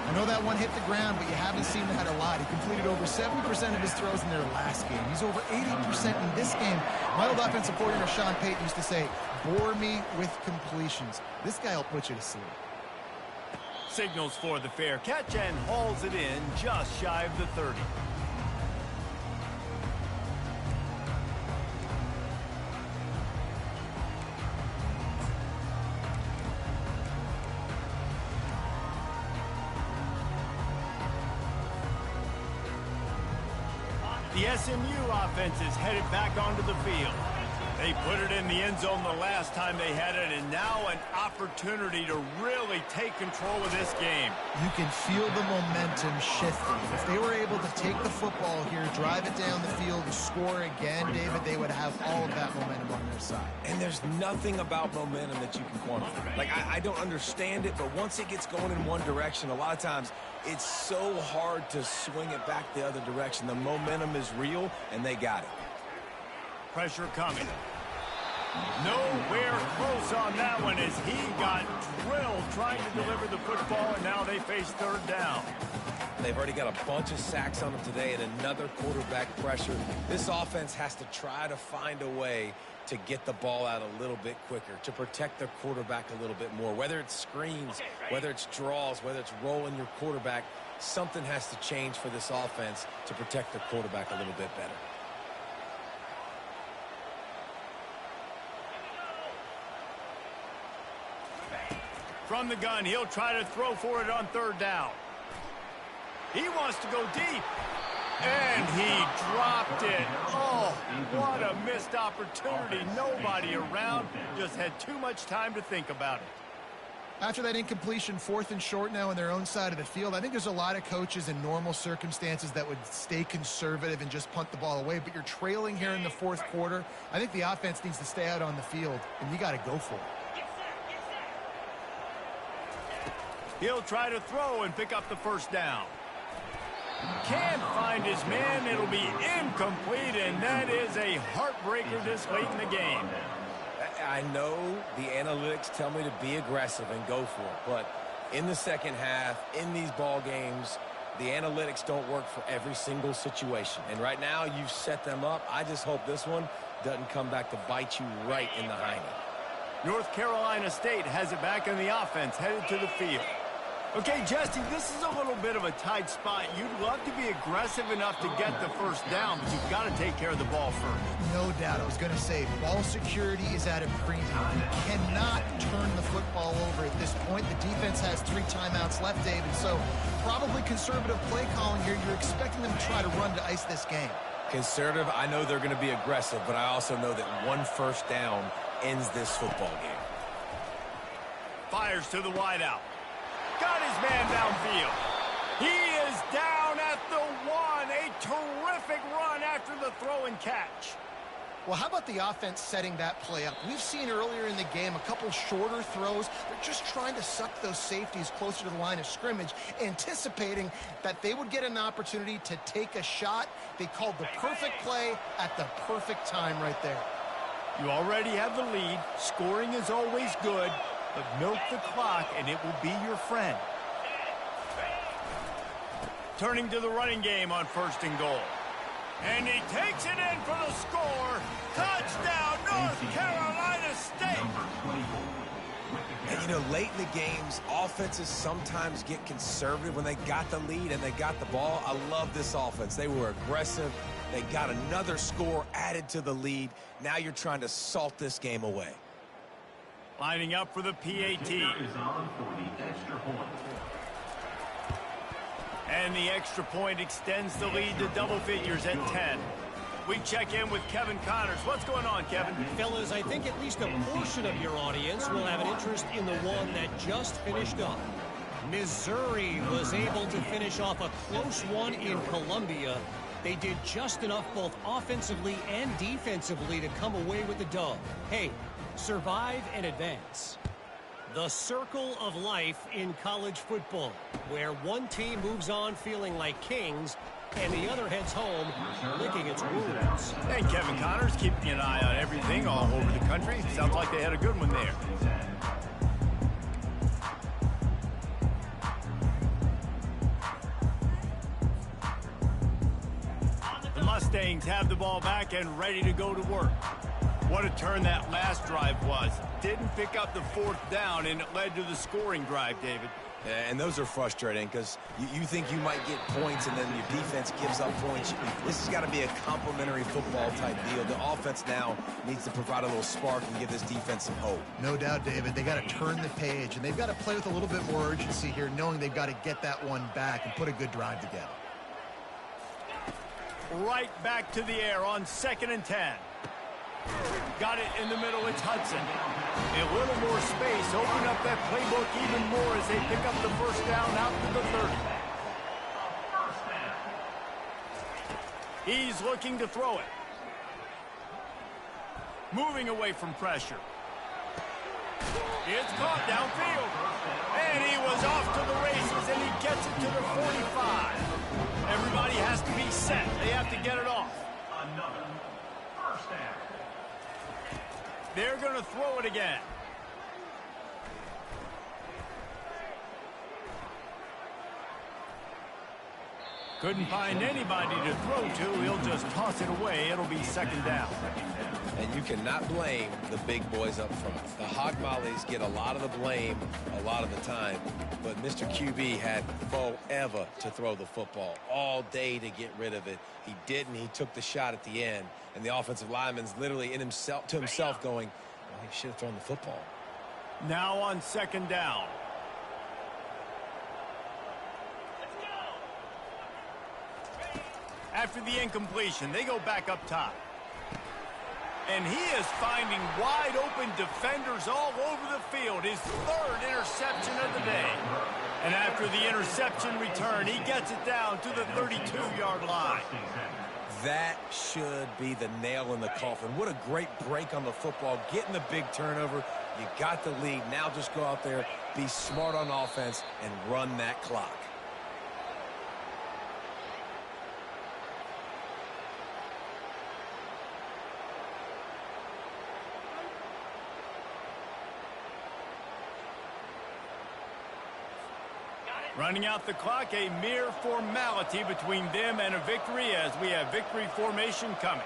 I know that one hit the ground, but you haven't seen that a lot. He completed over 70% of his throws in their last game. He's over 80% in this game. My old offensive coordinator, Sean Payton, used to say, bore me with completions. This guy will put you to sleep. Signals for the fair catch and hauls it in just shy of the 30. The SMU offense is headed back onto the field. They put it in the end zone the last time they had it, and now an opportunity to really take control of this game. You can feel the momentum shifting. If they were able to take the football here, drive it down the field, and score again, David, they would have all of that momentum on their side. And there's nothing about momentum that you can quantify. Like, I don't understand it, but once it gets going in one direction, a lot of times it's so hard to swing it back the other direction. The momentum is real, and they got it. Pressure coming. Nowhere close on that one as he got drilled trying to deliver the football, and now they face third down. They've already got a bunch of sacks on them today and another quarterback pressure. This offense has to try to find a way to get the ball out a little bit quicker, to protect their quarterback a little bit more. Whether it's screens, whether it's draws, whether it's rolling your quarterback, something has to change for this offense to protect their quarterback a little bit better. From the gun, he'll try to throw for it on third down. He wants to go deep. And he dropped it. Oh, what a missed opportunity. Nobody around. Just had too much time to think about it. After that incompletion, 4th and short now on their own side of the field, I think there's a lot of coaches in normal circumstances that would stay conservative and just punt the ball away. But you're trailing here in the 4th quarter. I think the offense needs to stay out on the field, and you got to go for it. He'll try to throw and pick up the first down. Can't find his man. It'll be incomplete, and that is a heartbreaker this late in the game. I know the analytics tell me to be aggressive and go for it, but in the second half, in these ball games, the analytics don't work for every single situation. And right now, you've set them up. I just hope this one doesn't come back to bite you right in the hiney. North Carolina State has it back in the offense, headed to the field. Okay, Jesse, this is a little bit of a tight spot. You'd love to be aggressive enough to get the first down, but you've got to take care of the ball first. No doubt. I was going to say, ball security is at a premium. You cannot turn the football over at this point. The defense has 3 timeouts left, David, so probably conservative play calling here. You're expecting them to try to run to ice this game. Conservative, I know they're going to be aggressive, but I also know that 1 first down ends this football game. Fires to the wideout. Got his man downfield. He is down at the 1. A terrific run after the throw and catch. Well, how about the offense setting that play up? We've seen earlier in the game a couple shorter throws. They're just trying to suck those safeties closer to the line of scrimmage, anticipating that they would get an opportunity to take a shot. They called the perfect play at the perfect time right there. You already have the lead. Scoring is always good. But milk the clock, and it will be your friend. Turning to the running game on 1st and goal. And he takes it in for the score. Touchdown, North Carolina State. And, you know, late in the games, offenses sometimes get conservative when they got the lead and they got the ball. I love this offense. They were aggressive. They got another score added to the lead. Now you're trying to salt this game away. Lining up for the PAT. And the extra point extends the lead to double figures at 10. We check in with Kevin Connors. What's going on, Kevin? Fellas, I think at least a portion of your audience will have an interest in the one that just finished up. Missouri was able to finish off a close one in Columbia. They did just enough both offensively and defensively to come away with the dub. Hey, survive and advance. The circle of life in college football, where one team moves on feeling like kings and the other heads home licking its wounds. And Kevin Connors keeping an eye on everything all over the country. Sounds like they had a good one there. The Mustangs have the ball back and ready to go to work. What a turn that last drive was. Didn't pick up the 4th down, and it led to the scoring drive, David. Yeah, and those are frustrating because you think you might get points and then your defense gives up points. This has got to be a complimentary football type deal. The offense now needs to provide a little spark and give this defense some hope. No doubt, David. They got to turn the page, and they've got to play with a little bit more urgency here, knowing they've got to get that one back and put a good drive together. Right back to the air on 2nd and 10. Got it in the middle. It's Hudson. A little more space. Open up that playbook even more as they pick up the first down out to the 30. He's looking to throw it. Moving away from pressure. It's caught downfield. And he was off to the races, and he gets it to the 45. Everybody has to be set. They have to get it off. Another first down. They're going to throw it again. Couldn't find anybody to throw to. He'll just toss it away. It'll be 2nd down. And you cannot blame the big boys up front. The Hog Mollies get a lot of the blame a lot of the time, but Mr. QB had forever to throw the football, all day to get rid of it. He didn't. He took the shot at the end, and the offensive lineman's literally to himself going, well, he should have thrown the football. Now on second down. After the incompletion, they go back up top. And he is finding wide open defenders all over the field. His third interception of the day. And after the interception return, he gets it down to the 32-yard line. That should be the nail in the coffin. What a great break on the football. Getting the big turnover. You got the lead. Now just go out there, be smart on offense, and run that clock. Running out the clock, a mere formality between them and a victory as we have victory formation coming.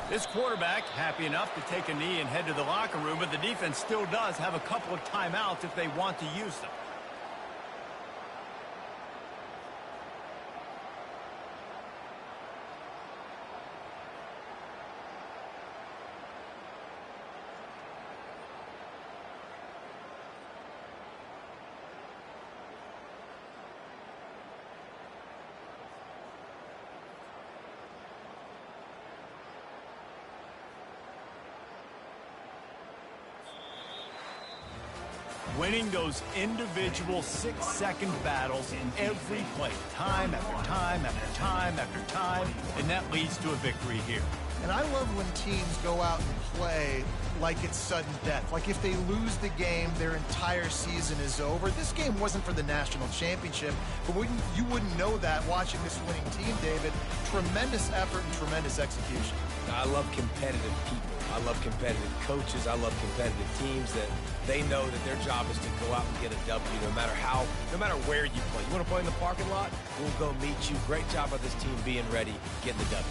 This quarterback happy enough to take a knee and head to the locker room, but the defense still does have a couple of timeouts if they want to use them. Winning those individual 6-second battles in every play, time after time after time after time, and that leads to a victory here. And I love when teams go out and play like it's sudden death. Like if they lose the game, their entire season is over. This game wasn't for the national championship, but you wouldn't know that watching this winning team, David. Tremendous effort and tremendous execution. I love competitive people. I love competitive coaches. I love competitive teams that they know that their job is to go out and get a W no matter where you play. You want to play in the parking lot? We'll go meet you. Great job by this team being ready, getting the W.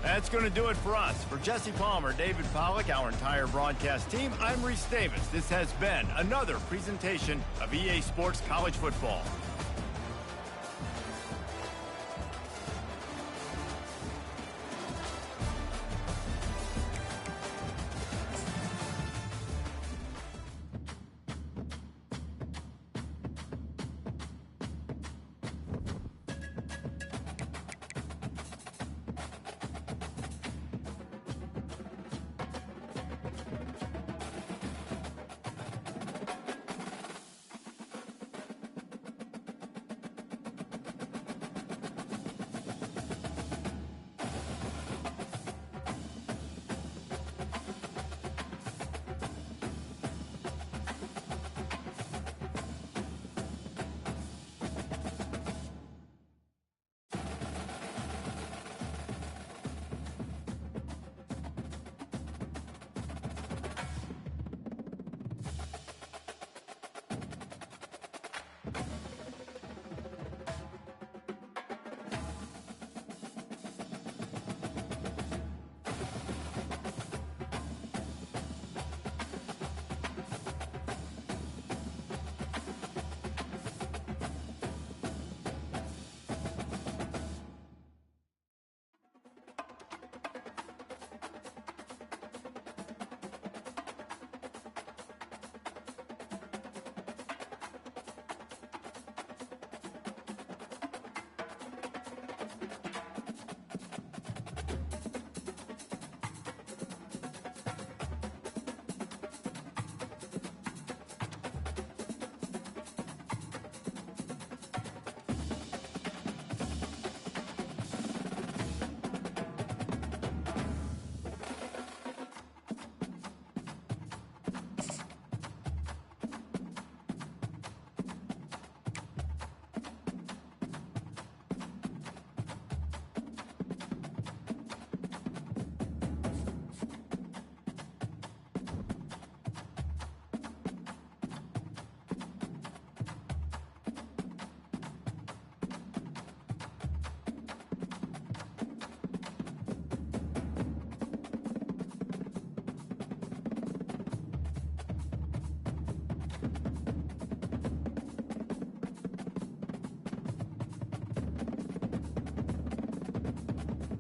That's going to do it for us. For Jesse Palmer, David Pollack, our entire broadcast team, I'm Reese Davis. This has been another presentation of EA Sports College Football.